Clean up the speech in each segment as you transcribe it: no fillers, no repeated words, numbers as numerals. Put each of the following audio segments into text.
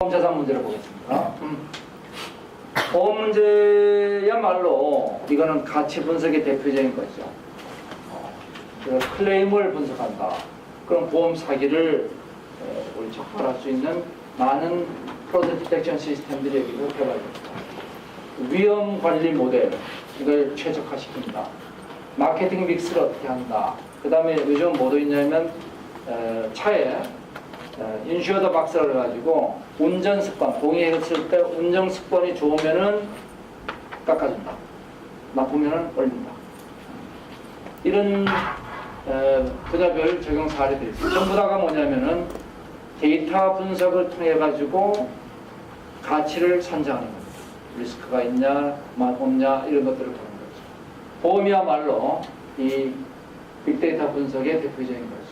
보험자산 문제를 보겠습니다. 보험 문제야말로 이거는 가치 분석의 대표적인 거죠. 그래서 클레임을 분석한다. 그럼 보험 사기를 우리 적발할 수 있는 많은 프로드 디텍션 시스템들이 여기서 개발됩니다. 위험 관리 모델 이걸 최적화시킨다. 마케팅 믹스를 어떻게 한다. 그 다음에 요즘 뭐도 있냐면 차에 인슈어더 박스를 가지고 운전 습관, 동의했을 때 운전 습관이 좋으면은 깎아준다. 나쁘면은 올린다. 이런 분야별 적용 사례들이 있습니다. 전부 다가 뭐냐면은 데이터 분석을 통해 가지고 가치를 산정하는 겁니다. 리스크가 있냐, 없냐 이런 것들을 보는 거죠. 보험이야말로 이 빅데이터 분석의 대표적인 거죠.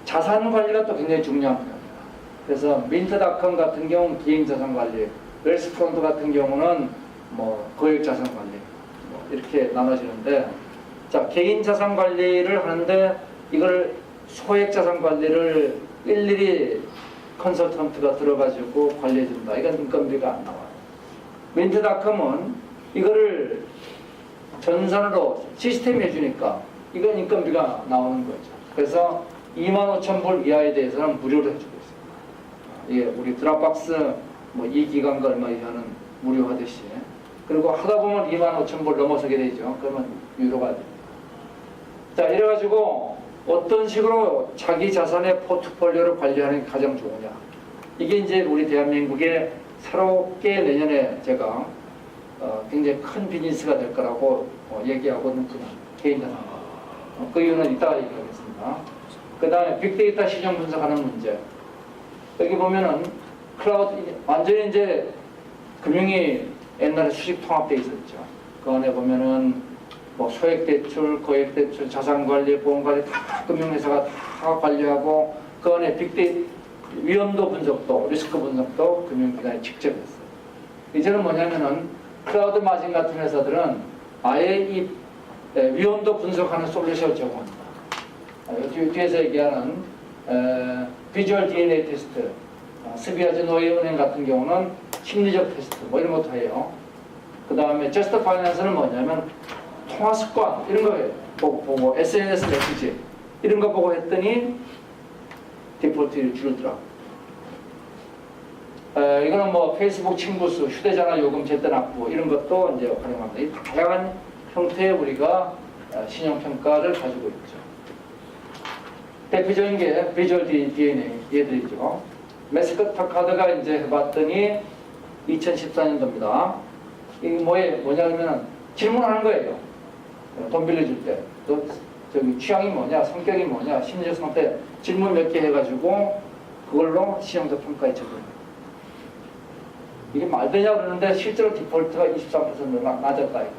자산 관리가 또 굉장히 중요한 분야입니다. 그래서 민트닷컴 같은 경우는 개인 자산 관리, 웰스프론트 같은 경우는 뭐 거액 자산 관리 이렇게 나눠지는데, 자 개인 자산 관리를 하는데 이걸 소액 자산 관리를 일일이 컨설턴트가 들어가지고 관리해준다. 이건 인건비가 안 나와요. 민트닷컴은 이거를 전산으로 시스템이 해주니까 이건 인건비가 나오는 거죠. 그래서 25,000불 이하에 대해서는 무료로 해주고 있습니다. 이게 우리 드랍박스 뭐 이 기간과 얼마 이하는 무료하듯이, 그리고 하다 보면 25,000불 넘어서게 되죠. 그러면 유료가 됩니다. 자, 이래가지고 어떤 식으로 자기 자산의 포트폴리오를 관리하는 게 가장 좋으냐. 이게 이제 우리 대한민국의 새롭게 내년에 제가 굉장히 큰 비즈니스가 될 거라고 얘기하고 있는 분야, 개인 자산. 그 이유는 이따가 얘기하겠습니다. 그 다음에 빅데이터 시장 분석하는 문제. 여기 보면은 클라우드, 완전히 이제 금융이 옛날에 수직 통합되어 있었죠. 그 안에 보면은 뭐 소액대출, 거액대출, 자산관리, 보험관리 다 금융회사가 다 관리하고, 그 안에 빅데이터 위험도 분석도, 리스크 분석도 금융기관이 직접 했어요. 이제는 뭐냐면은 클라우드 마진 같은 회사들은 아예 이 위험도 분석하는 솔루션을 제공합니다. 뒤에서 얘기하는 비주얼 DNA 테스트, 스비아즈 노예은행 같은 경우는 심리적 테스트 뭐 이런 것도 해요. 그 다음에 저스트 파이낸스는 뭐냐면 통화 습관 이런 거 보고 SNS 메시지 이런 거 보고 했더니 디폴트율이 줄더라. 이거는 뭐 페이스북 친구수, 휴대전화 요금 제때 납부 이런 것도 이제 활용합니다. 이 다양한 형태의 우리가 신용평가를 가지고 있죠. 대표적인 게 비주얼 DNA 얘들이죠. 메스커터 카드가 이제 해봤더니 2014년도입니다. 이게 뭐냐면 질문하는 거예요. 돈 빌려줄 때. 너 저기 취향이 뭐냐, 성격이 뭐냐, 심리적 상태 질문 몇 개 해가지고 그걸로 신용도 평가에 적용해요. 이게 말 되냐 그러는데 실제로 디폴트가 23% 낮았다 이거.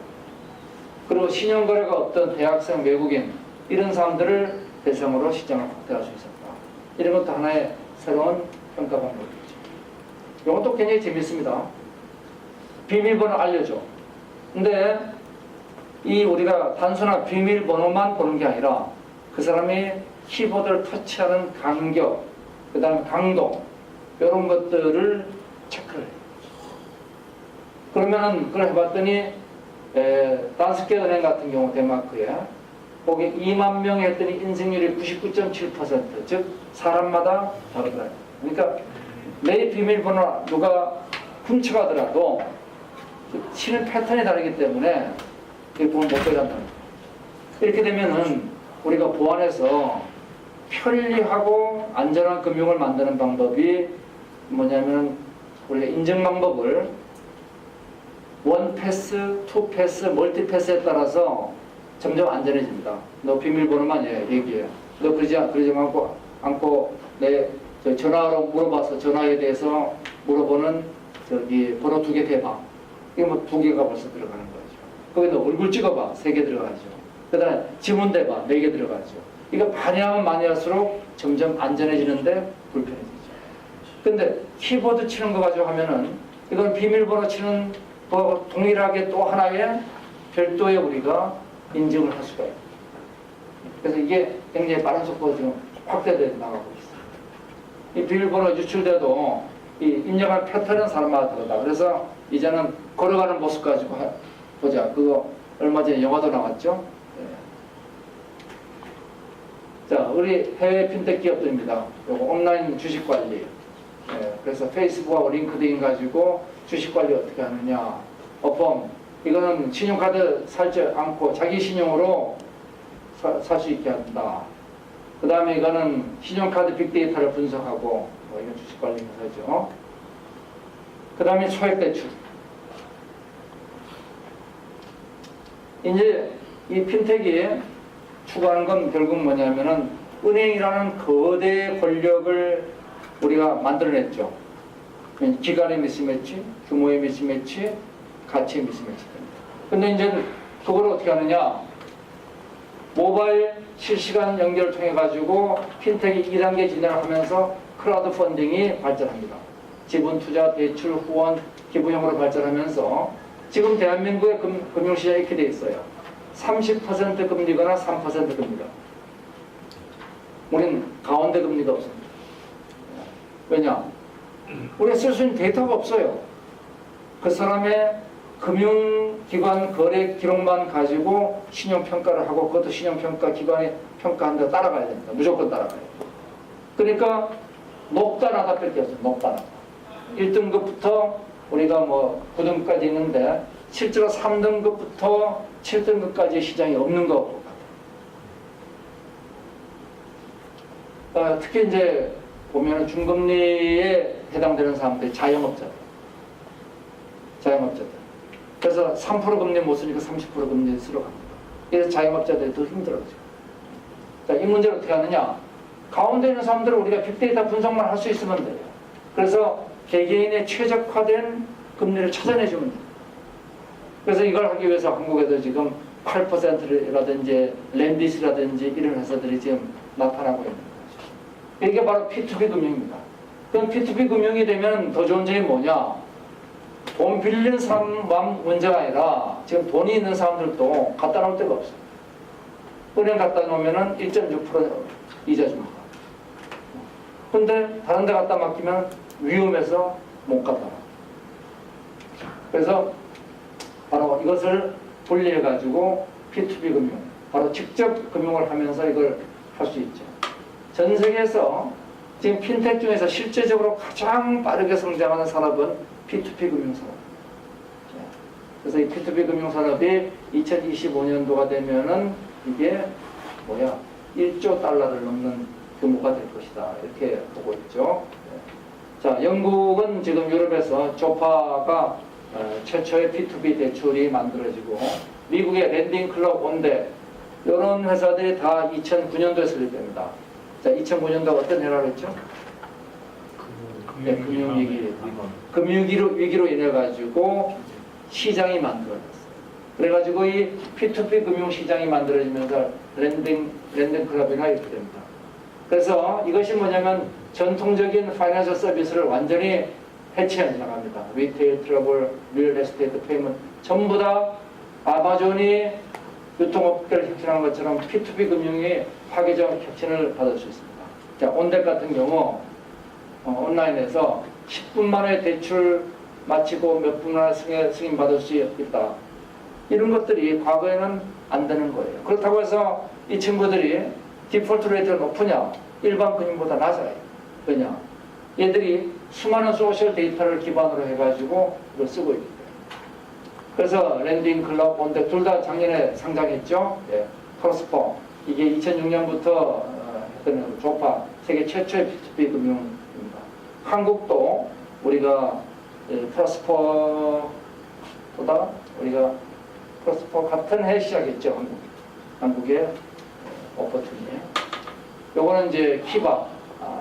그리고 신용거래가 없던 대학생, 외국인 이런 사람들을 대상으로 시장을 확대할 수 있었다. 이런 것도 하나의 새로운 평가 방법이죠. 이것도 굉장히 재밌습니다. 비밀번호 알려줘. 근데 이 우리가 단순한 비밀번호만 보는 게 아니라 그 사람이 키보드를 터치하는 간격, 그 다음에 강도 이런 것들을 체크를 해요. 그러면은 그걸 해봤더니 단스케 은행 같은 경우 덴마크에 거기 2만 명 했더니 인생률이 99.7%, 즉 사람마다 다르더라고요. 그러니까 내 비밀번호 누가 훔쳐가더라도 치는 패턴이 다르기 때문에 그게 보면 못 빼간다는 거예요. 이렇게 되면은 우리가 보안해서 편리하고 안전한 금융을 만드는 방법이 뭐냐면 우리가 인증 방법을 원 패스, 투 패스, 멀티 패스에 따라서 점점 안전해집니다. 너 비밀번호만 얘기해. 너 그러지 않고 내 전화로 물어봐서 전화에 대해서 물어보는 저기 번호 2개 대봐. 이게 뭐 2개가 벌써 들어가는 거죠. 거기 너 얼굴 찍어봐. 3개 들어가죠. 그 다음에 지문 대봐. 4개 들어가죠. 이거 많이 하면 많이 할수록 점점 안전해지는데 불편해지죠. 근데 키보드 치는 거 가지고 하면은 이건 비밀번호 치는 거 동일하게 또 하나의 별도의 우리가 인증을 할 수가 있습니다. 그래서 이게 굉장히 빠른 속도로 지금 확대되어 나가고 있습니다. 이 비밀번호 유출돼도 이 입력할 패턴은 사람마다 다르다. 그래서 이제는 걸어가는 모습 가지고 보자. 그거 얼마 전에 영화도 나왔죠. 예. 자, 우리 해외 핀텍 기업들입니다. 요거 온라인 주식 관리. 예. 그래서 페이스북하고 링크드인 가지고 주식 관리 어떻게 하느냐. 어펌. 이거는 신용카드 살지 않고 자기 신용으로 살 수 있게 한다. 그 다음에 이거는 신용카드 빅데이터를 분석하고, 이건 주식관리 회사죠. 그 다음에 소액대출. 이제 이 핀텍이 추구하는 건 결국 뭐냐면은 은행이라는 거대 권력을 우리가 만들어냈죠. 기간의 미스매치, 규모의 미스매치, 가치의 미스매치. 근데 이제 그걸 어떻게 하느냐. 모바일 실시간 연결을 통해 가지고 핀텍이 2단계 진행을 하면서 크라우드 펀딩이 발전합니다. 지분 투자, 대출, 후원, 기부형으로 발전하면서 지금 대한민국의 금융시장이 이렇게 돼 있어요. 30% 금리거나 3% 금리가. 우리는 가운데 금리가 없습니다. 왜냐? 우리가 쓸 수 있는 데이터가 없어요. 그 사람의 금융기관 거래 기록만 가지고 신용평가를 하고 그것도 신용평가 기관이 평가한다 따라가야 됩니다. 무조건 따라가야 돼요. 그러니까 높다 나다밖에 없어요. 높다 나다. 1등급부터 우리가 뭐 9등급까지 있는데 실제로 3등급부터 7등급까지 시장이 없는 것 같아요. 특히 이제 보면 중금리에 해당되는 사람들이 자영업자들. 그래서 3% 금리 못 쓰니까 30% 금리 쓰러 갑니다. 그래서 자영업자들이 더 힘들어져. 자, 이 문제를 어떻게 하느냐? 가운데 있는 사람들은 우리가 빅데이터 분석만 할 수 있으면 돼요. 그래서 개개인의 최적화된 금리를 찾아내주면 돼요. 그래서 이걸 하기 위해서 한국에도 지금 8%라든지 랜디스라든지 이런 회사들이 지금 나타나고 있는 거죠. 이게 바로 P2B 금융입니다. 그럼 P2B 금융이 되면 더 좋은 점이 뭐냐? 돈 빌리는 사람만 문제가 아니라 지금 돈이 있는 사람들도 갖다 놓을 데가 없어요. 은행 갖다 놓으면 1.6% 이자 줍니다. 근데 다른 데 갖다 맡기면 위험해서 못 갖다 놔. 그래서 바로 이것을 분리해 가지고 P2B 금융, 바로 직접 금융을 하면서 이걸 할 수 있죠. 전 세계에서 지금 핀텍 중에서 실제적으로 가장 빠르게 성장하는 산업은 P2P 금융산업. 그래서 이 P2P 금융산업이 2025년도가 되면은 이게 1조 달러를 넘는 규모가 될 것이다. 이렇게 보고 있죠. 자, 영국은 지금 유럽에서 조파가 최초의 P2B 대출이 만들어지고, 미국의 랜딩 클럽 온대, 이런 회사들이 다 2009년도에 설립됩니다. 자, 2009년도가 어떤 해라고 했죠? 금융위기로 인해 가지고 시장이 만들어졌어요. 그래가지고 이 P2P 금융 시장이 만들어지면서 랜딩 클럽이나 이렇게 됩니다. 그래서 이것이 뭐냐면 전통적인 파이낸셜 서비스를 완전히 해체해 나갑니다. 리테일, 트러블, 리얼 에스테이트, 페이먼트 전부 다 아마존이 유통업계를 혁신한 것처럼 P2P 금융이 파괴적 혁신을 받을 수 있습니다. 자, 온덱 같은 경우 온라인에서 10분 만에 대출 마치고 몇 분 만에 승인 받을 수 있다. 이런 것들이 과거에는 안 되는 거예요. 그렇다고 해서 이 친구들이 디폴트 레이트가 높으냐? 일반 금융보다 낮아요. 왜냐? 얘들이 수많은 소셜 데이터를 기반으로 해가지고 이걸 쓰고 있기 때문에. 그래서 랜딩 클럽, 온덱 둘 다 작년에 상장했죠. 예. 프로스퍼. 이게 2006년부터 했던 조파 세계 최초의 P2P 금융. 한국도 우리가 프로스퍼보다 우리가 프로스퍼 같은 해 시작했죠. 한국의 오퍼툰이. 요거는 이제 키바,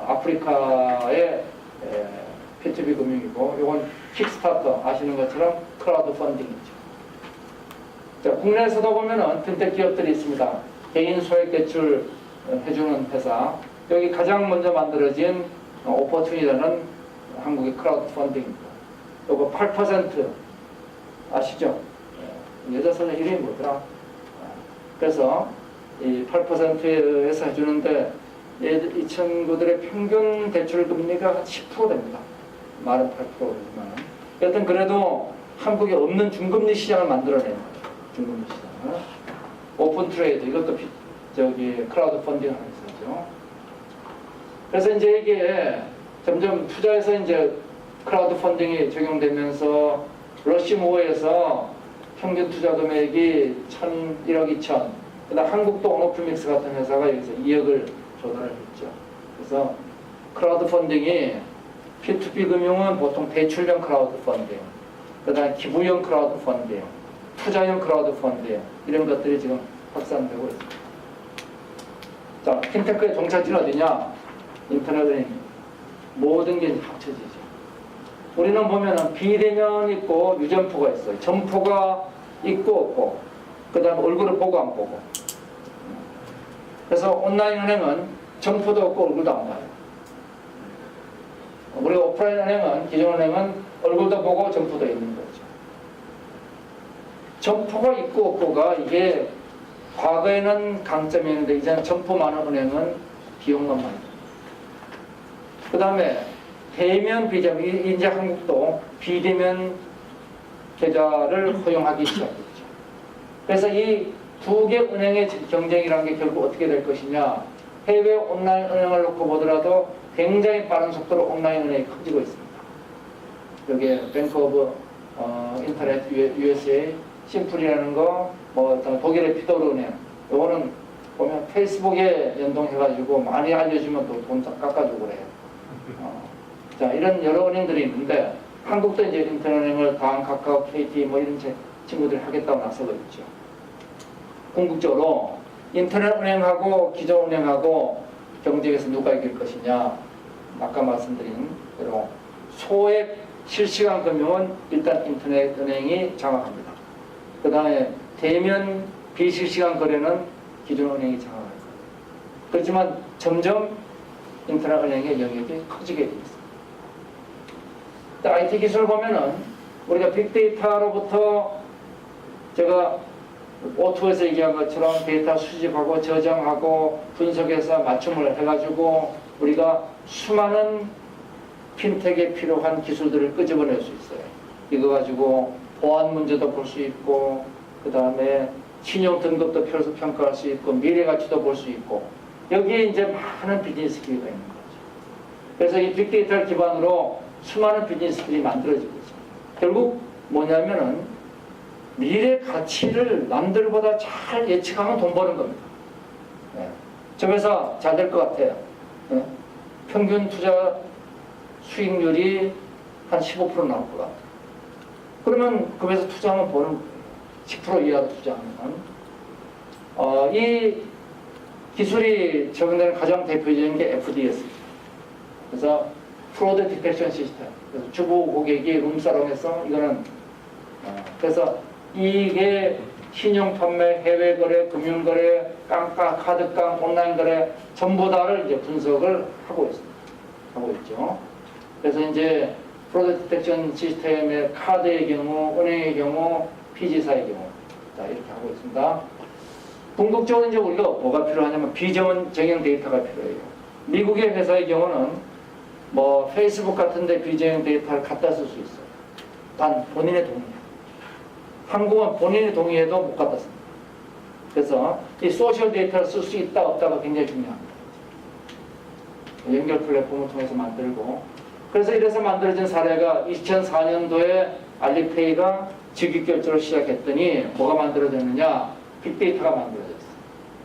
아프리카의 P2B 금융이고, 요건 킥스타터 아시는 것처럼 크라우드 펀딩이죠. 자, 국내에서도 보면은 핀텍 기업들이 있습니다. 개인 소액 대출 해주는 회사. 여기 가장 먼저 만들어진 오퍼툰이라는 한국의 크라우드 펀딩입니다. 요거 8% 아시죠? 여자 선생 이름이 뭐더라? 그래서 이 8%에서 해주는데 이 친구들의 평균 대출 금리가 한 10% 됩니다. 말은 8%지만 여튼 그래도 한국에 없는 중금리 시장을 만들어내는 거죠. 중금리 시장을. 오픈 트레이드 이것도 클라우드 펀딩 하는 회사죠. 그래서 이제 이게 점점 투자에서 이제 클라우드 펀딩이 적용되면서 러시모어에서 평균 투자 금액이 1,000, 1억 2천. 그다음 한국도 오너플믹스 같은 회사가 여기서 2억을 조달을 했죠. 그래서 클라우드 펀딩이 P2P 금융은 보통 대출형 클라우드 펀딩, 그다음 기부형 클라우드 펀딩, 투자형 클라우드 펀딩 이런 것들이 지금 확산되고 있습니다. 자, 핀테크의 종착지는 어디냐? 인터넷은 모든 게 합쳐지죠. 우리는 보면은 비대면 있고 유점포가 있어요. 점포가 있고 없고, 그 다음에 얼굴을 보고 안 보고. 그래서 온라인 은행은 점포도 없고 얼굴도 안 봐요. 우리가 오프라인 은행은, 기존 은행은 얼굴도 보고 점포도 있는 거죠. 점포가 있고 없고가 이게 과거에는 강점이었는데 이제는 점포 많은 은행은 비용만 많이 듭니다. 그 다음에 대면 비대면, 이제 한국도 비대면 계좌를 허용하기 시작했죠. 그래서 이 두 개 은행의 경쟁이라는 게 결국 어떻게 될 것이냐. 해외 온라인 은행을 놓고 보더라도 굉장히 빠른 속도로 온라인 은행이 커지고 있습니다. 여기에 뱅크 오브 인터넷 USA, 심플이라는 거, 뭐 독일의 피도르 은행, 요거는 보면 페이스북에 연동해가지고 많이 알려주면 또 돈 깎아주고 그래요. 자, 이런 여러 은행들이 있는데 한국도 이제 인터넷은행을 다음 카카오, KT 뭐 이런 친구들이 하겠다고 나서고 있죠. 궁극적으로 인터넷 은행하고 기존 은행하고 경쟁에서 누가 이길 것이냐. 아까 말씀드린 대로 소액 실시간 금융은 일단 인터넷 은행이 장악합니다. 그 다음에 대면 비실시간 거래는 기존 은행이 장악할 거예요. 그렇지만 점점 인터넷 은행의 영역이 커지게 되어 있습니다. IT 기술을 보면은 우리가 빅데이터로부터 제가 O2에서 얘기한 것처럼 데이터 수집하고 저장하고 분석해서 맞춤을 해가지고 우리가 수많은 핀텍에 필요한 기술들을 끄집어낼 수 있어요. 이거 가지고 보안 문제도 볼 수 있고, 그 다음에 신용 등급도 평가할 수 있고, 미래 가치도 볼 수 있고, 여기에 이제 많은 비즈니스 기회가 있는 거죠. 그래서 이 빅데이터를 기반으로 수많은 비즈니스들이 만들어지고 있습니다. 결국 뭐냐면은 미래 가치를 남들보다 잘 예측하면 돈 버는 겁니다. 네. 저 회사 잘 될 것 같아요. 네. 평균 투자 수익률이 한 15% 나올 것 같아요. 그러면 그 회사 투자하면 버는 거예요. 10% 이하로 투자하면. 이 기술이 적용되는 가장 대표적인 게 FDS입니다. 그래서 프로드 디텍션 시스템. 그래서 주부 고객이 룸사롱에서 이거는 그래서 이게 신용 판매, 해외 거래, 금융 거래, 깡카, 카드깡, 온라인 거래 전부 다를 이제 분석을 하고 있습니다. 하고 있죠. 그래서 이제 프로드 디텍션 시스템의 카드의 경우, 은행의 경우, 피지사의 경우 자 이렇게 하고 있습니다. 궁극적으로 이제 우리가 뭐가 필요하냐면 비정형 데이터가 필요해요. 미국의 회사의 경우는 뭐 페이스북 같은데 비정형 데이터를 갖다 쓸 수 있어요. 단 본인의 동의. 한국은 본인이 동의해도 못 갖다 씁니다. 그래서 이 소셜 데이터를 쓸 수 있다 없다가 굉장히 중요합니다. 연결 플랫폼을 통해서 만들고 그래서 이래서 만들어진 사례가 2004년도에 알리페이가 직위결제를 시작했더니 뭐가 만들어졌느냐 빅데이터가 만들어졌어요.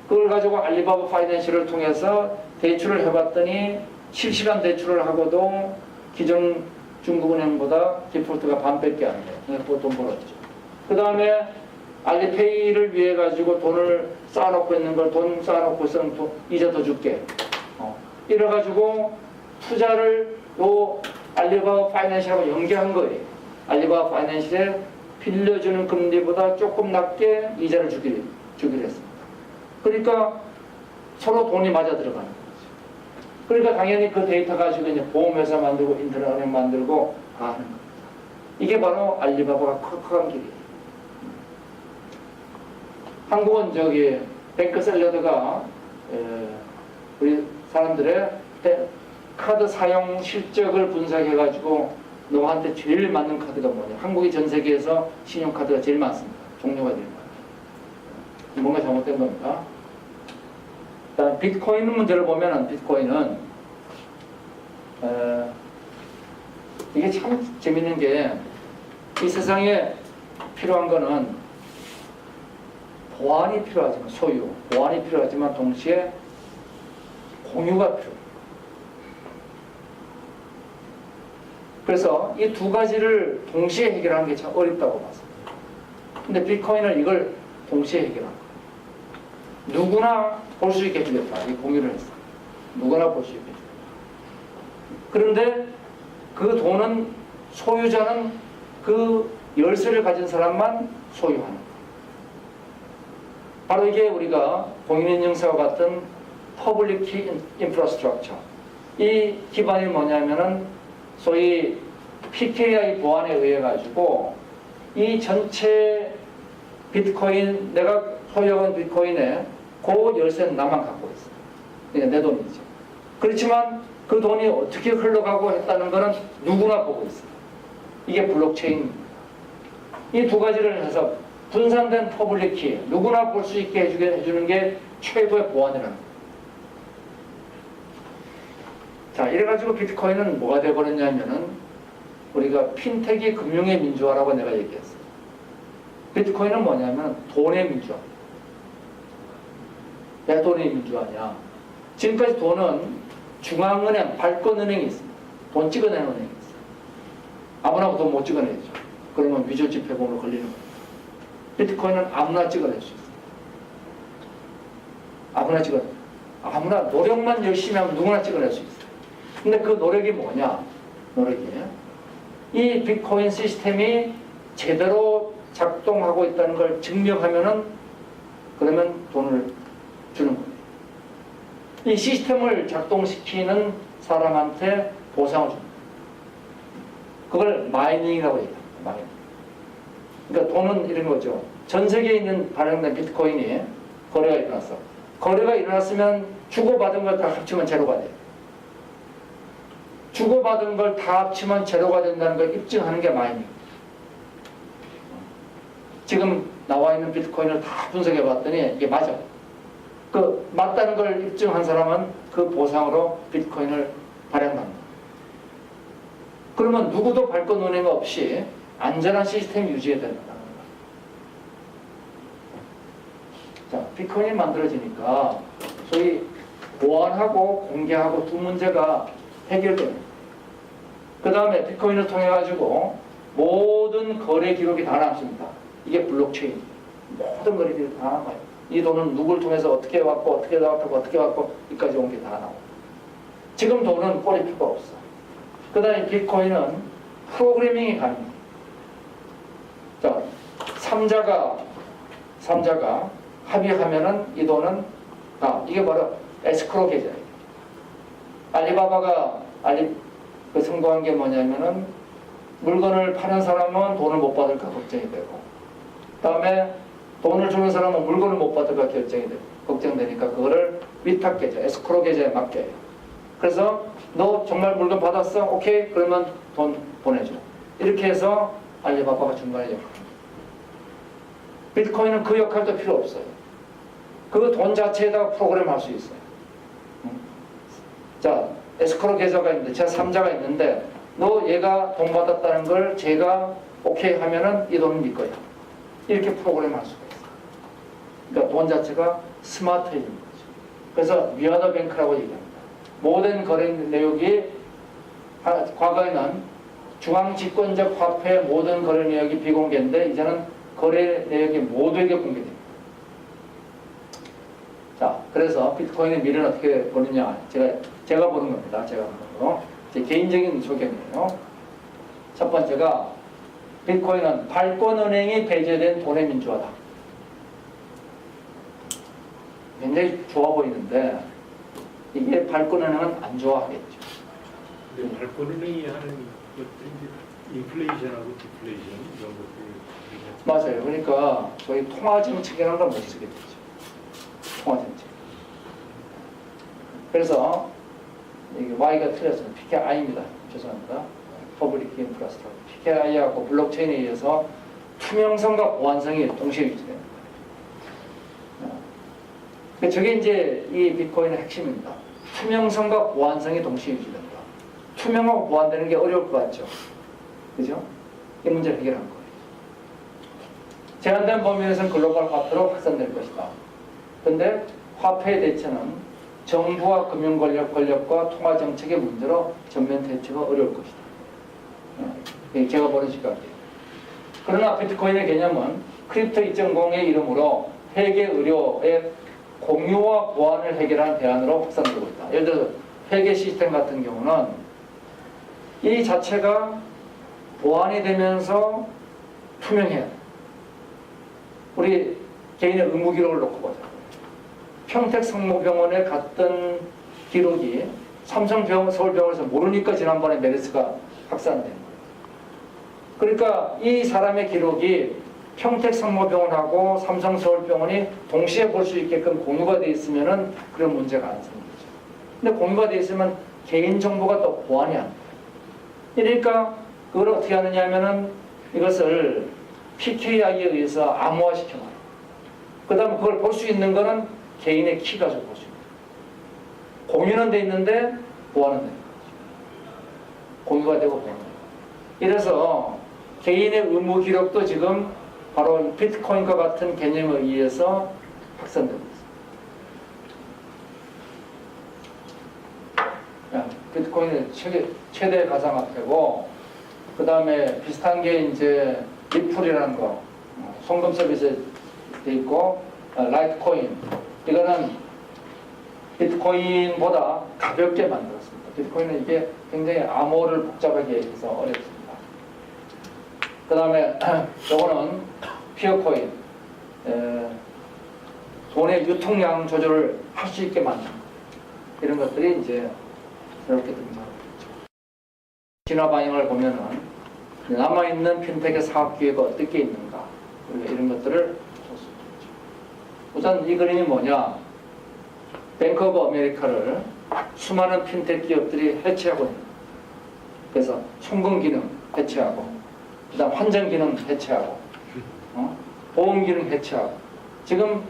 그걸 가지고 알리바바 파이낸셜을 통해서 대출을 해봤더니 실시간 대출을 하고도 기존 중국은행보다 디폴트가 반밖에 안 돼요. 그래서 돈 벌었죠. 그 다음에 알리페이를 위해 가지고 돈을 쌓아놓고 있는 걸 돈 쌓아놓고선 이자 더 줄게. 이래가지고 투자를 요 알리바바 파이낸셜하고 연계한 거예요. 알리바바 파이낸셜에 빌려주는 금리보다 조금 낮게 이자를 주기로 했습니다. 그러니까 서로 돈이 맞아 들어가는 거죠. 그러니까 당연히 그 데이터 가지고 이제 보험회사 만들고 인터넷은행 만들고 다 하는 겁니다. 이게 바로 알리바바가 커간 길이에요. 한국은 뱅크샐러드가 우리 사람들의 카드 사용 실적을 분석해가지고 너한테 제일 맞는 카드가 뭐냐. 한국이 전 세계에서 신용카드가 제일 많습니다. 종류가 제일 많아요. 뭔가 잘못된 겁니다. 일단 비트코인 문제를 보면은 비트코인은 이게 참 재밌는 게 이 세상에 필요한 거는 보안이 필요하지만 보안이 필요하지만 동시에 공유가 필요해요. 그래서 이 두 가지를 동시에 해결하는 게 참 어렵다고 봤습니다. 근데 비트코인은 이걸 동시에 해결한 거예요. 누구나 볼 수 있게 해주겠다. 이 공유를 했어요. 누구나 볼 수 있게 해주겠다. 그런데 그 돈은 소유자는 그 열쇠를 가진 사람만 소유하는 거예요. 바로 이게 우리가 공인인증서와 같은 퍼블릭 키 인프라스트럭처. 이 기반이 뭐냐면은 소위 PKI 보안에 의해 가지고 이 전체 비트코인, 내가 소유한 비트코인에 그 열쇠는 나만 갖고 있어. 그러니까 내 돈이죠. 그렇지만 그 돈이 어떻게 흘러가고 했다는 거는 누구나 보고 있어. 이게 블록체인입니다. 이 두 가지를 해서 분산된 퍼블릭 키, 누구나 볼 수 있게 해주는 게 최고의 보안이라는 거예요. 자, 이래가지고 비트코인은 뭐가 되어버렸냐면은 우리가 핀텍이 금융의 민주화라고 내가 얘기했어요. 비트코인은 뭐냐면 돈의 민주화. 왜 돈의 민주화냐? 지금까지 돈은 중앙은행, 발권은행이 있습니다. 돈 찍어내는 은행이 있어요. 아무나 돈 못 찍어내죠. 그러면 위조지폐범으로 걸리는 거예요. 비트코인은 아무나 찍어낼 수 있어요. 아무나 노력만 열심히 하면 누구나 찍어낼 수 있어요. 근데 그 노력이 뭐냐? 이 비트코인 시스템이 제대로 작동하고 있다는 걸 증명하면은 그러면 돈을 주는 거예요. 이 시스템을 작동시키는 사람한테 보상을 줍니다. 그걸 마이닝이라고 얘기합니다. 마이닝. 그러니까 돈은 이런 거죠. 전 세계에 있는 발행된 비트코인이 거래가 일어났어. 거래가 일어났으면 주고받은 걸 다 합치면 제로가 돼요. 주고받은 걸 다 합치면 제로가 된다는 걸 입증하는 게 마이닝. 지금 나와 있는 비트코인을 다 분석해 봤더니 이게 맞아. 그 맞다는 걸 입증한 사람은 그 보상으로 비트코인을 발행합니다. 그러면 누구도 발권 운행 없이 안전한 시스템이 유지해야 된다는 거예요. 자, 비트코인이 만들어지니까 소위 보안하고 공개하고 두 문제가 해결됩니다. 그 다음에 비트코인을 통해 가지고 모든 거래 기록이 다 남습니다. 이게 블록체인. 모든 거래 기록이 다 남아요. 이 돈은 누굴 통해서 어떻게 왔고 어떻게 나왔고 어떻게 왔고 여기까지 온 게 다 나와요. 지금 돈은 꼬리표가 없어. 그 다음에 비트코인은 프로그래밍이 가능해요. 자, 3자가 합의하면은 이 돈은 이게 바로 에스크로 계좌예요. 알리바바가 성공한 게 뭐냐면은 물건을 파는 사람은 돈을 못 받을까 걱정이 되고, 그다음에 돈을 주는 사람은 물건을 못 받을까 걱정되니까 그거를 위탁 계좌, 에스크로 계좌에 맡겨요. 그래서 너 정말 물건 받았어? 오케이. 그러면 돈 보내줘. 이렇게 해서 알리바바가 중간에 역할합니다. 비트코인은 그 역할도 필요 없어요. 그 돈 자체에다가 프로그램 할 수 있어요. 자, 에스크로 계좌가 있는데, 제 3자가 있는데, 너 얘가 돈 받았다는 걸 제가 오케이 하면은 이 돈은 네 거야. 이렇게 프로그램 할 수가 있어요. 그러니까 돈 자체가 스마트해진 거죠. 그래서 위아더 뱅크라고 얘기합니다. 모든 거래 내역이, 과거에는 중앙집권적 화폐의 모든 거래 내역이 비공개인데, 이제는 거래 내역이 모두에게 공개됩니다. 자, 그래서 비트코인의 미래는 어떻게 보느냐. 제가 보는 겁니다. 제가 보는 거. 제 개인적인 소견이에요. 첫 번째가 비트코인은 발권은행이 배제된 돈의 민주화다. 굉장히 좋아 보이는데 이게 발권은행은 안 좋아하겠죠. 근데 발권은행이 하는 것들이 인플레이션하고 디플레이션 이런 것들. 맞아요. 그러니까 저희 통화정책이라는 걸 못 쓰게 되죠. 통화정책. 그래서 이게 Y가 틀렸습니다. PKI입니다. 죄송합니다. 퍼블릭 키 인프라스트럭처. PKI하고 블록체인에 의해서 투명성과 보안성이 동시에 유지됩니다. 저게 이제 이 비트코인의 핵심입니다. 투명성과 보안성이 동시에 유지된다. 투명하고 보안되는 게 어려울 것 같죠? 그죠? 이 문제를 해결한 거예요. 제한된 범위에서는 글로벌 화폐로 확산될 것이다. 그런데 화폐의 대체는 정부와 금융 권력과 통화 정책의 문제로 전면 대처가 어려울 것이다. 제가 보는 시각이에요. 그러나 비트코인의 개념은 크립토 2.0의 이름으로 회계 의료의 공유와 보안을 해결하는 대안으로 확산되고 있다. 예를 들어서 회계 시스템 같은 경우는 이 자체가 보안이 되면서 투명해야 돼. 우리 개인의 의무 기록을 놓고 보자. 평택성모병원에 갔던 기록이 서울병원에서 모르니까 지난번에 메르스가 확산된 거예요. 그러니까 이 사람의 기록이 평택성모병원하고 삼성서울병원이 동시에 볼 수 있게끔 공유가 돼 있으면은 그런 문제가 안 생기죠. 근데 공유가 돼 있으면 개인정보가 또 보안이 안 돼요. 그러니까 그걸 어떻게 하느냐 하면은 이것을 PKI에 의해서 암호화시켜봐요. 그 다음에 그걸 볼 수 있는 거는 개인의 키 가지고 볼 수 있는 거예요. 공유는 돼 있는데 보안은 되는 거죠. 공유가 되고 보안은 되고. 이래서 개인의 의무 기록도 지금 바로 비트코인과 같은 개념에 의해서 확산되고 있습니다. 비트코인은 최대 가상화폐고, 그 다음에 비슷한 게 이제 리플이라는 거, 송금 서비스에 돼 있고, 라이트코인. 이거는 비트코인보다 가볍게 만들었습니다. 비트코인은 이게 굉장히 암호를 복잡하게 해서 어렵습니다. 그 다음에 요거는 피어코인, 돈의 유통량 조절을 할 수 있게 만든 이런 것들이 이제 이렇게 등장하고 있죠. 진화 방향을 보면은 남아있는 핀텍의 사업 기회가 어떻게 있는가, 이런 것들을 볼 수 있죠. 우선 이 그림이 뭐냐? 뱅크 오브 아메리카를 수많은 핀텍 기업들이 해체하고 있는 거예요. 그래서 송금 기능 해체하고, 그 다음 환전 기능 해체하고, 보험 기능 해체하고, 지금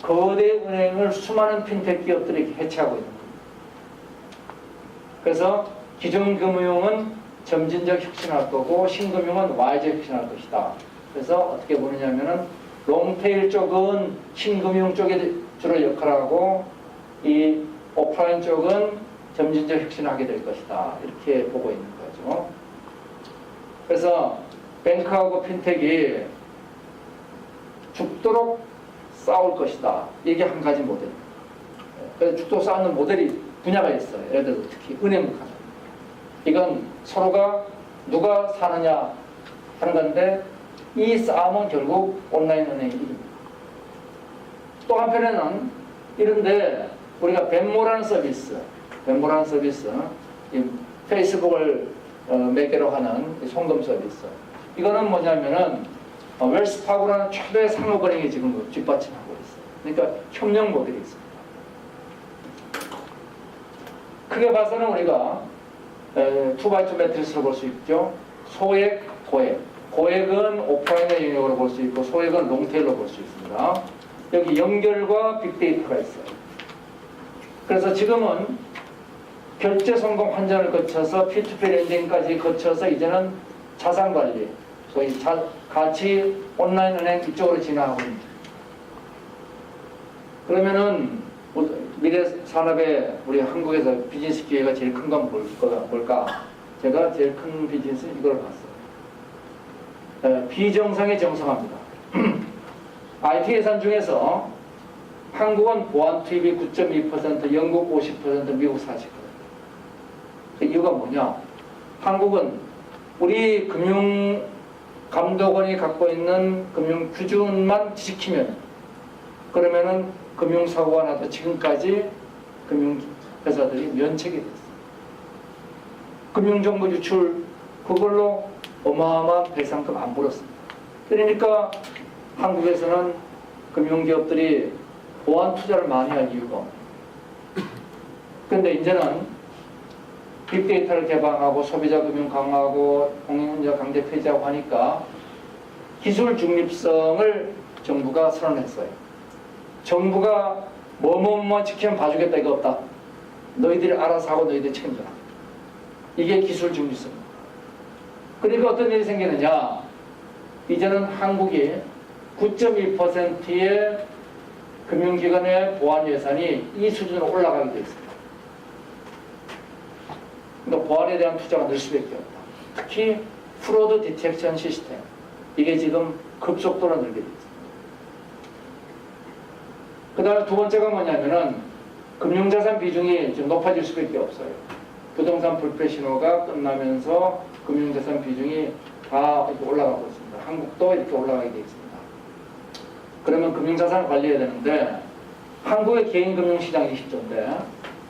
거대 은행을 수많은 핀텍 기업들이 해체하고 있는 거예요. 그래서 기존 금융은 점진적 혁신할 거고, 신금융은 Y적 혁신할 것이다. 그래서 어떻게 보느냐면은 롱테일 쪽은 신금융 쪽에 주로 역할하고, 이 오프라인 쪽은 점진적 혁신을 하게 될 것이다. 이렇게 보고 있는 거죠. 그래서 뱅크하고 핀텍이 죽도록 싸울 것이다. 이게 한 가지 모델입니다. 그래서 죽도록 싸우는 모델이 분야가 있어요. 예를 들어 특히 은행 가정. 이건 서로가 누가 사느냐 하는 건데, 이 싸움은 결국 온라인 은행이 이깁니다. 또 한편에는 이런데 우리가 벤모라는 서비스, 이 페이스북을 매개로 하는 송금 서비스. 이거는 뭐냐면은 웰스파고라는 최대 상업은행이 지금 뒷받침하고 있어요. 그러니까 협력 모델이 있습니다. 크게 봐서는 우리가 투바이투 매트리스로 볼 수 있죠. 소액, 고액. 고액은 오프라인의 영역으로 볼 수 있고, 소액은 롱테일로 볼 수 있습니다. 여기 연결과 빅데이터가 있어요. 그래서 지금은 결제 성공 환전을 거쳐서 P2P 랜딩까지 거쳐서 이제는 자산 관리, 소위 같이 온라인 은행 이쪽으로 진화하고 있는. 그러면은 미래 산업에 우리 한국에서 비즈니스 기회가 제일 큰 건 뭘까? 제가 제일 큰 비즈니스는 이걸 봤어요. 비정상이 정상화입니다. IT 예산 중에서 한국은 보안 투입이 9.2%, 영국 50%, 미국 40%. 그 이유가 뭐냐? 한국은 우리 금융감독원이 갖고 있는 금융 규준만 지키면, 그러면은 금융사고가 나도 지금까지 금융회사들이 면책이 됐어요. 금융정보 유출, 그걸로 어마어마한 배상금 안 물었습니다. 그러니까 한국에서는 금융기업들이 보안 투자를 많이 할 이유가 없어요. 근데 이제는 빅데이터를 개방하고 소비자 금융 강화하고 공인인증 강제 폐지하고 하니까 기술 중립성을 정부가 선언했어요. 정부가 뭐뭐뭐 지키면 봐주겠다 이거 없다. 너희들이 알아서 하고 너희들이 책임져라. 이게 기술 중립성입니다. 그러니까 어떤 일이 생기느냐. 이제는 한국이 9.1%의 금융기관의 보안 예산이 이 수준으로 올라가게 되어 있습니다. 그러니까 보안에 대한 투자가 늘 수밖에 없다. 특히 프로드 디텍션 시스템. 이게 지금 급속도로 늘게 되어 있습니다. 그 다음에 두 번째가 뭐냐면은 금융자산 비중이 지금 높아질 수밖에 없어요. 부동산 불패 신호가 끝나면서 금융자산 비중이 다 이렇게 올라가고 있습니다. 한국도 이렇게 올라가게 되어 있습니다. 그러면 금융자산을 관리해야 되는데 한국의 개인 금융시장이 20조인데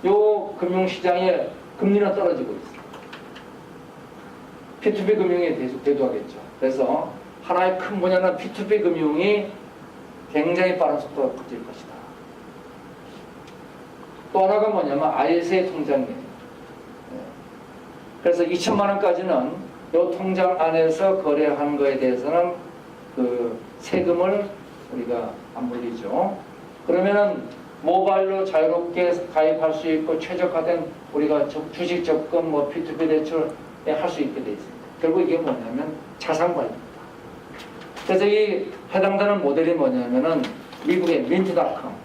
이 금융시장의 금리는 떨어지고 있습니다. P2P 금융에 대두하겠죠. 그래서 하나의 큰 분야는 P2P 금융이 굉장히 빠른 속도로 커질 것이다. 또 하나가 뭐냐면 ISA 통장이에요. 그래서 2천만 원까지는 이 통장 안에서 거래한 거에 대해서는 그 세금을 우리가 안 물리죠. 그러면은 모바일로 자유롭게 가입할 수 있고 최적화된 우리가 주식 적금, 뭐 P2P 대출에 할 수 있게 돼 있습니다. 결국 이게 뭐냐면 자산 관리입니다. 그래서 이 해당되는 모델이 뭐냐면은 미국의 민트닷컴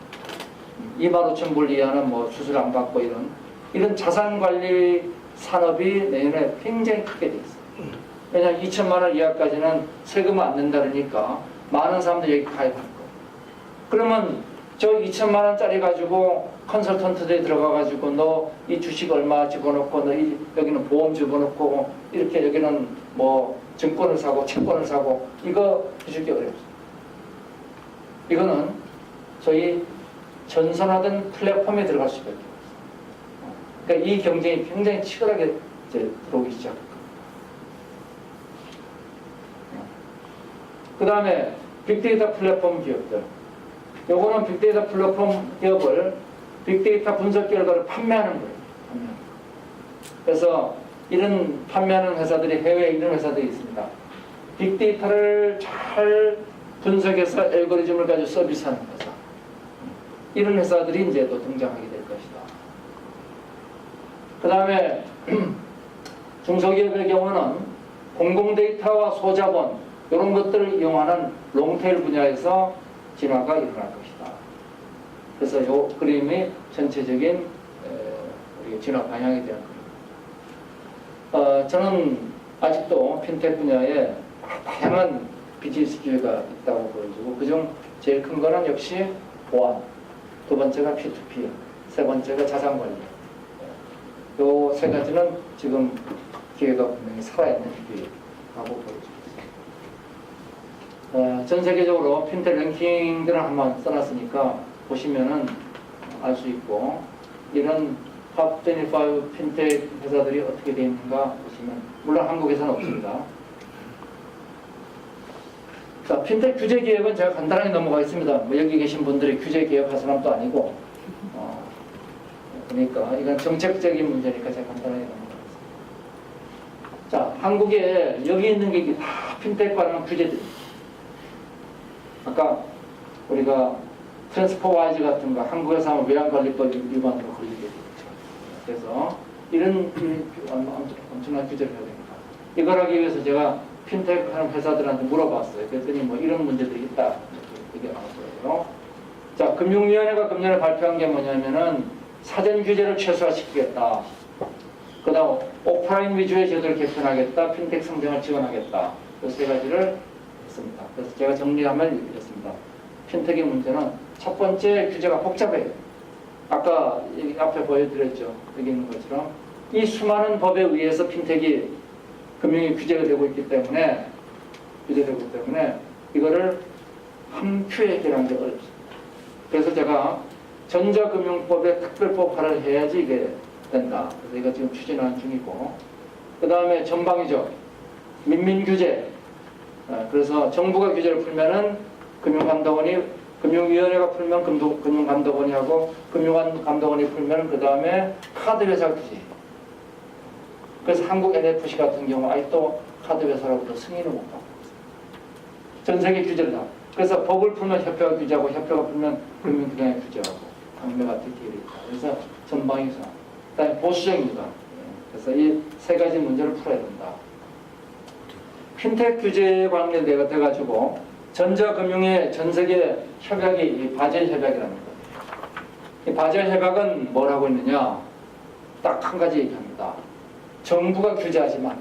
25,000불 이하는 뭐 수수료 안 받고 이런 자산 관리 산업이 내년에 굉장히 크게 돼 있어요. 왜냐하면 2천만 원 이하까지는 세금을 안 낸다 그러니까 많은 사람들이 여기 가입할 거예요. 그러면 저 2천만 원짜리 가지고 컨설턴트들이 들어가가지고 너 이 주식 얼마 집어넣고 너 여기는 보험 집어넣고 이렇게 여기는 뭐 증권을 사고 채권을 사고 이거 해주기 어렵습니다. 이거는 저희 전선화된 플랫폼에 들어갈 수밖에 없어요. 그러니까 이 경쟁이 굉장히 치열하게 이제 들어오기 시작합니다. 그 다음에 빅데이터 플랫폼 기업들. 요거는 빅데이터 플랫폼 기업을 빅데이터 분석 결과를 판매하는 거예요. 그래서 이런 판매하는 회사들이 해외에 이런 회사들이 있습니다. 빅데이터를 잘 분석해서 알고리즘을 가지고 서비스하는 회사. 이런 회사들이 이제 또 등장하게 될 것이다. 그 다음에 중소기업의 경우는 공공데이터와 소자본 이런 것들을 이용하는 롱테일 분야에서 진화가 일어날 것이다. 그래서 이 그림이 전체적인 우리 진화 방향에 대한 그림. 저는 아직도 핀텍 분야에 다양한 비즈니스 기회가 있다고 보여지고 그중 제일 큰 거는 역시 보안, 두 번째가 P2P, 세 번째가 자산관리. 요 세 가지는 지금 기회가 분명히 살아있는 기회라고 보여집니다. 전 세계적으로 핀텍 랭킹들을 한번 써놨으니까 보시면은 알 수 있고 이런 탑 25 핀텍 회사들이 어떻게 되어 있는가 보시면 물론 한국에서는 없습니다. 자, 핀텍 규제 개혁은 제가 간단하게 넘어가겠습니다. 뭐 여기 계신 분들이 규제 개혁할 사람도 아니고 그러니까 이건 정책적인 문제니까 제가 간단하게 넘어가겠습니다. 자, 한국에 여기 있는 게 다 핀텍 관련 규제들입니다. 아까 우리가 트랜스퍼와이즈 같은 거 한국에서 하면 외환관리법 위반으로 걸리게 되죠. 그래서 이런 엄청난 규제를 해야 됩니다. 이걸 하기 위해서 제가 핀텍 하는 회사들한테 물어봤어요. 그랬더니 뭐 이런 문제들이 있다. 이렇게 나왔어요. 자, 금융위원회가 금년에 발표한 게 뭐냐면은 사전 규제를 최소화시키겠다. 그 다음 오프라인 위주의 제도를 개편하겠다. 핀텍 성장을 지원하겠다. 이 세 가지를 했습니다. 그래서 제가 정리하면 이렇습니다. 핀텍의 문제는 첫 번째 규제가 복잡해요. 아까 여기 앞에 보여드렸죠. 여기 있는 것처럼 이 수많은 법에 의해서 핀텍이 금융이 규제가 되고 있기 때문에 이거를 한 큐에 해결하는 게 어렵습니다. 그래서 제가 전자금융법에 특별법화를 해야지 이게 된다. 그래서 이거 지금 추진하는 중이고 그 다음에 전방위적 민민규제. 그래서 정부가 규제를 풀면은 금융감독원이 금융위원회가 풀면 금융감독원이 하고 금융감독원이 풀면 그 다음에 카드회사 규제. 그래서 한국 NFC 같은 경우 아직도 카드회사로부터 승인을 못 받고 전 세계 규제를 다. 그래서 법을 풀면 협회가 규제하고 협회가 풀면 금융기관이 규제하고 강매가 디테일이 있다. 그래서 전방위상. 그다음에 보수적입니다. 그래서 이 세 가지 문제를 풀어야 된다. 핀텍 규제에 관련돼가지고 전자금융의 전 세계 협약이 이 바젤 협약이라는 거예요. 이 바젤 협약은 뭘 하고 있느냐? 딱 한 가지 얘기합니다. 정부가 규제하지 말라.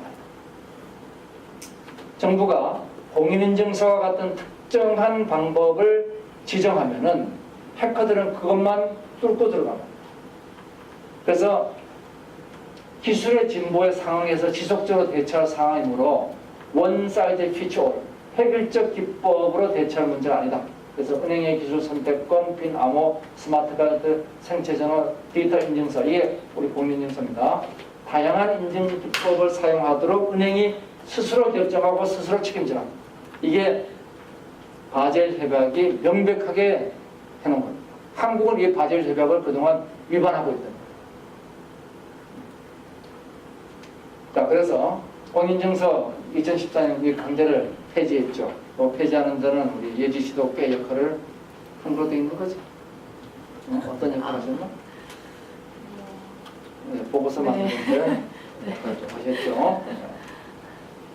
정부가 공인인증서와 같은 특정한 방법을 지정하면은 해커들은 그것만 뚫고 들어갑니다. 그래서 기술의 진보에 상응해서 지속적으로 대처할 상황이므로 원 사이즈 피치 올 획일적 기법으로 대처할 문제가 아니다. 그래서 은행의 기술 선택권, 핀 암호, 스마트카드, 생체전화, 디지털 인증서 이게 우리 공인인증서입니다. 다양한 인증 기법을 사용하도록 은행이 스스로 결정하고 스스로 책임지라. 이게 바젤 협약이 명백하게 해놓은 겁니다. 한국은 이 바젤 협약을 그동안 위반하고 있다. 자, 그래서 공인증서 2014년 강제를 폐지했죠. 폐지하는 데는 우리 예지 씨도 꽤 역할을 한 걸로 되어 있는 거죠. 어떤 역할 하셨나? 네, 보고서 만드는데 좀 하셨죠.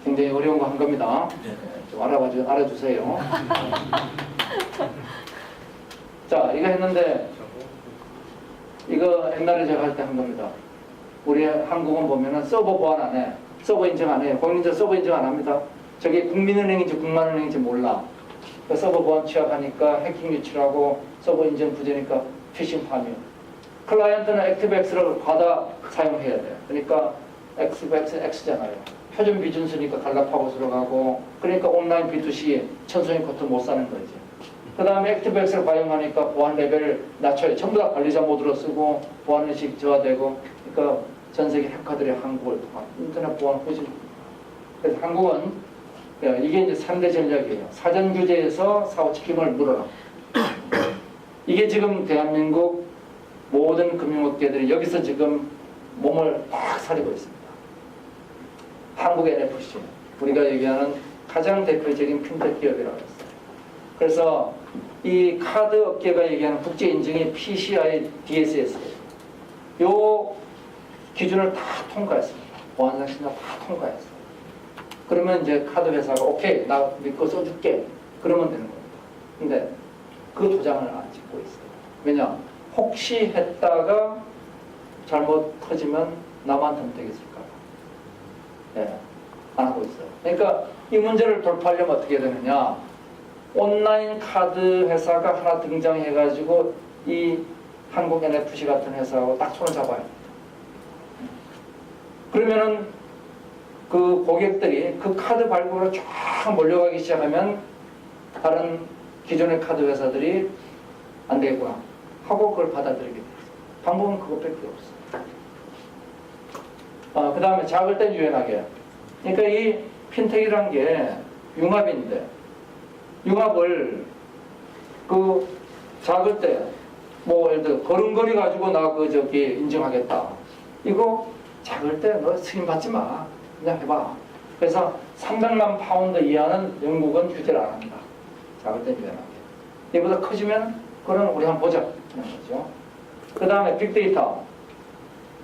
굉장히 어려운 거 한 겁니다. 좀 알아주세요. 자, 이거 했는데 이거 옛날에 제가 할 때 한 겁니다. 우리 한국은 보면은 서버 보안 안 해. 서버 인증 안 해요. 공인인증 서버 인증 안 합니다. 저게 국민은행인지 국만은행인지 몰라. 그 서버 보안 취약하니까 해킹 유출하고 서버 인증 부재니까 피싱 파면. 클라이언트는 액티브엑스를 받아 사용해야 돼요. 그러니까 액티브엑스 X잖아요. 표준 비준수니까 갈라파고 들어가고 그러니까 온라인 B2C 천송이 코트 못 사는 거지. 그 다음에 액티브엑스를 활용하니까 보안 레벨을 낮춰요. 전부 다 관리자 모드로 쓰고 보안의식 저하되고 그러니까 전 세계 해커들이 한국을 통한 인터넷 보안 후진. 그래서 한국은 이게 이제 3대 전략이에요. 사전 규제에서 사후 책임을 물어라. 이게 지금 대한민국 모든 금융업계들이 여기서 지금 몸을 딱 사리고 있습니다. 한국 NFC, 우리가 얘기하는 가장 대표적인 핀텍 기업이라고 했어요. 그래서 이 카드 업계가 얘기하는 국제 인증이 PCI DSS예요. 요 기준을 다 통과했습니다. 보안상 신청 다 통과했어요. 그러면 이제 카드 회사가 오케이 나 믿고 써줄게 그러면 되는 겁니다. 근데 그 도장을 안 찍고 있어요. 왜냐? 혹시 했다가 잘못 터지면 나만 덤되겠을까? 네, 안 하고 있어요. 그러니까 이 문제를 돌파하려면 어떻게 되느냐? 온라인 카드 회사가 하나 등장해가지고 이 한국 NFC 같은 회사하고 딱 손을 잡아야 합니다. 그러면은 그 고객들이 그 카드 발급으로 쫙 몰려가기 시작하면 다른 기존의 카드 회사들이 안 되겠구나 하고 그걸 받아들이게 돼요. 방법은 그것밖에 없어요. 그 다음에 작을 땐 유연하게. 그러니까 이 핀텍이란 게 융합인데 융합을 그 작을 때 뭐 예를 들어 걸음걸이 가지고 나 그 저기 인증하겠다. 이거 작을 때 너 승인 받지 마. 그냥 해봐. 그래서 300만 파운드 이하는 영국은 규제를 안 합니다. 작을 땐 유연하게. 이보다 커지면 그거는 우리 한번 보자. 그런 거죠. 그 다음에 빅데이터.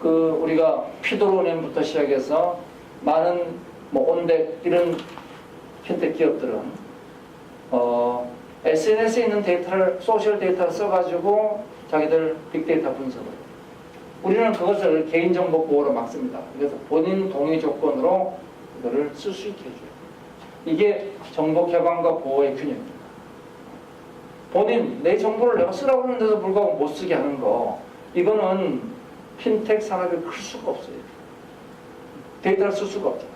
그 우리가 피도로nem부터 시작해서 많은 뭐 온덱 이런 핀텍 기업들은 SNS에 있는 데이터를 소셜 데이터를 써가지고 자기들 빅데이터 분석을 해요. 우리는 그것을 개인정보 보호로 막습니다. 그래서 본인 동의 조건으로 그거를 쓸 수 있게 해줘요. 이게 정보 개방과 보호의 균형입니다. 본인 내 정보를 내가 쓰라고 하는데도 불구하고 못 쓰게 하는 거 이거는 핀텍 산업이 클 수가 없어요. 데이터를 쓸 수가 없잖아요.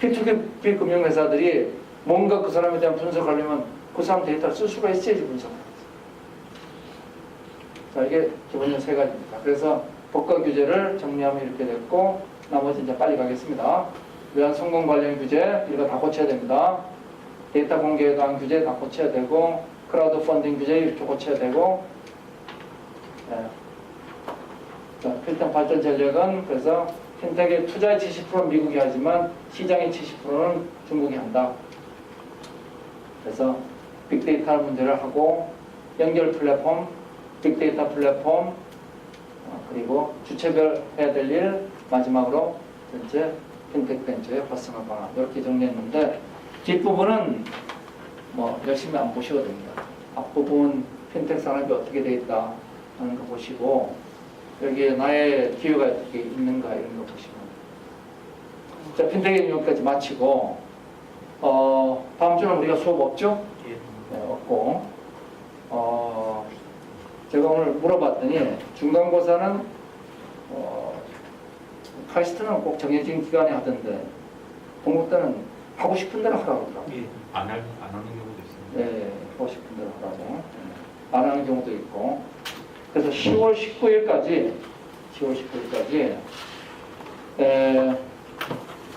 P2P 금융회사들이 뭔가 그 사람에 대한 분석하려면 그 사람 데이터를 쓸 수가 있어야지 분석을 하죠. 자, 이게 기본적인 세 가지입니다. 그래서 법과 규제를 정리하면 이렇게 됐고 나머지 이제 빨리 가겠습니다. 외환 성공 관련 규제 이거 다 고쳐야 됩니다. 데이터 공개에 대한 규제 다 고쳐야 되고 크라우드 펀딩 규제 이렇게 고쳐야 되고, 예. 자, 필통 발전 전략은 그래서 핀텍의 투자의 70%는 미국이 하지만 시장의 70%는 중국이 한다. 그래서 빅데이터 문제를 하고 연결 플랫폼, 빅데이터 플랫폼, 그리고 주체별 해야 될 일, 마지막으로 전체 핀텍 벤처의 활성화 방안 이렇게 정리했는데 뒷부분은 뭐 열심히 안 보셔도 됩니다. 앞부분 핀텍 산업이 어떻게 돼 있다 하는 거 보시고 여기에 나의 기회가 어떻게 있는가 이런 거 보시면 자 핀텍의 여기까지 마치고 다음 주는 우리가 수업 없죠? 네, 없고 제가 오늘 물어봤더니 중간고사는 카이스트는 꼭 정해진 기간에 하던데 공부 때는 하고 싶은 대로 하라고 하더라고요. 안 하는 경우도 있습니다. 네, 하고 싶은 대로 하라고. 안 하는 경우도 있고. 그래서 10월 19일까지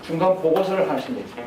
중간 보고서를 하시면 됩니다.